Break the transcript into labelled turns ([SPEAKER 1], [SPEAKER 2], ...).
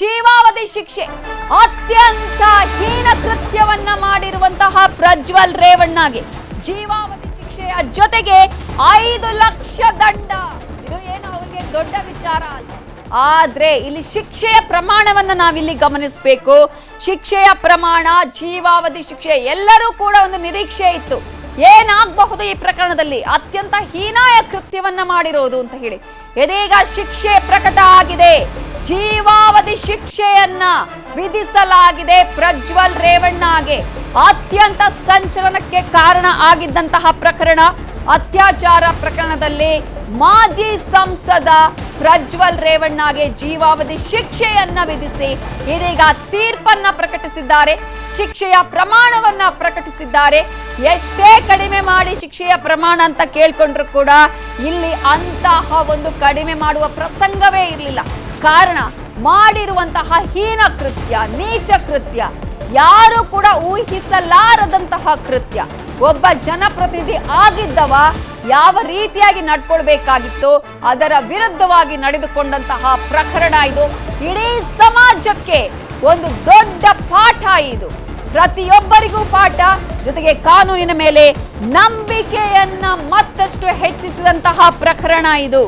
[SPEAKER 1] ಜೀವಾವಧಿ ಶಿಕ್ಷೆ. ಅತ್ಯಂತ ಹೀನ ಕೃತ್ಯವನ್ನ ಮಾಡಿರುವಂತಹ ಪ್ರಜ್ವಲ್ ರೇವಣ್ಣಗೆ ಜೀವಾವಧಿ ಶಿಕ್ಷೆಯ ಜೊತೆಗೆ 5 ಲಕ್ಷ ದಂಡ. ಇದು ಏನು ಅವರಿಗೆ ದೊಡ್ಡ ವಿಚಾರ ಅಲ್ಲ. ಆದ್ರೆ ಇಲ್ಲಿ ಶಿಕ್ಷೆಯ ಪ್ರಮಾಣವನ್ನ ನಾವಿಲ್ಲಿ ಗಮನಿಸಬೇಕು. ಶಿಕ್ಷೆಯ ಪ್ರಮಾಣ, ಜೀವಾವಧಿ ಶಿಕ್ಷೆ, ಎಲ್ಲರೂ ಕೂಡ ಒಂದು ನಿರೀಕ್ಷೆ ಇತ್ತು, ಏನಾಗಬಹುದು ಈ ಪ್ರಕರಣದಲ್ಲಿ, ಅತ್ಯಂತ ಹೀನಾಯ ಕೃತ್ಯವನ್ನ ಮಾಡಿರೋದು ಅಂತ ಹೇಳಿ. ಇದೀಗ ಶಿಕ್ಷೆ ಪ್ರಕಟ ಆಗಿದೆ. ಜೀವಾವಧಿ ಶಿಕ್ಷೆಯನ್ನ ವಿಧಿಸಲಾಗಿದೆ ಪ್ರಜ್ವಲ್ ರೇವಣ್ಣಗೆ. ಅತ್ಯಂತ ಸಂಚಲನಕ್ಕೆ ಕಾರಣ ಆಗಿದ್ದಂತಹ ಪ್ರಕರಣ, ಅತ್ಯಾಚಾರ ಪ್ರಕರಣದಲ್ಲಿ ಮಾಜಿ ಸಂಸದ ಪ್ರಜ್ವಲ್ ರೇವಣ್ಣಗೆ ಜೀವಾವಧಿ ಶಿಕ್ಷೆಯನ್ನ ವಿಧಿಸಿ ಇದೀಗ ತೀರ್ಪನ್ನ ಪ್ರಕಟಿಸಿದ್ದಾರೆ. ಶಿಕ್ಷೆಯ ಪ್ರಮಾಣವನ್ನ ಪ್ರಕಟಿಸಿದ್ದಾರೆ. ಎಷ್ಟೇ ಕಡಿಮೆ ಮಾಡಿ ಶಿಕ್ಷೆಯ ಪ್ರಮಾಣ ಅಂತ ಕೇಳ್ಕೊಂಡ್ರು ಕೂಡ ಇಲ್ಲಿ ಅಂತಹ ಒಂದು ಕಡಿಮೆ ಮಾಡುವ ಪ್ರಸಂಗವೇ ಇರಲಿಲ್ಲ. ಕಾರಣ ಮಾಡಿರುವಂತಹ ಹೀನ ಕೃತ್ಯ, ನೀಚ ಕೃತ್ಯ, ಯಾರು ಕೂಡ ಊಹಿಸಲಾರದಂತಹ ಕೃತ್ಯ. ಒಬ್ಬ ಜನಪ್ರತಿನಿಧಿ ಆಗಿದ್ದವ ಯಾವ ರೀತಿಯಾಗಿ ನಡ್ಕೊಳ್ಬೇಕಾಗಿತ್ತು ಅದರ ವಿರುದ್ಧವಾಗಿ ನಡೆದುಕೊಂಡಂತಹ ಪ್ರಕರಣ ಇದು. ಇಡೀ ಸಮಾಜಕ್ಕೆ ಒಂದು ದೊಡ್ಡ ಪಾಠ ಇದು, ಪ್ರತಿಯೊಬ್ಬರಿಗೂ ಪಾಠ. ಜೊತೆಗೆ ಕಾನೂನಿನ ಮೇಲೆ ನಂಬಿಕೆಯನ್ನ ಮತ್ತಷ್ಟು ಹೆಚ್ಚಿಸಿದಂತಹ ಪ್ರಕರಣ ಇದು.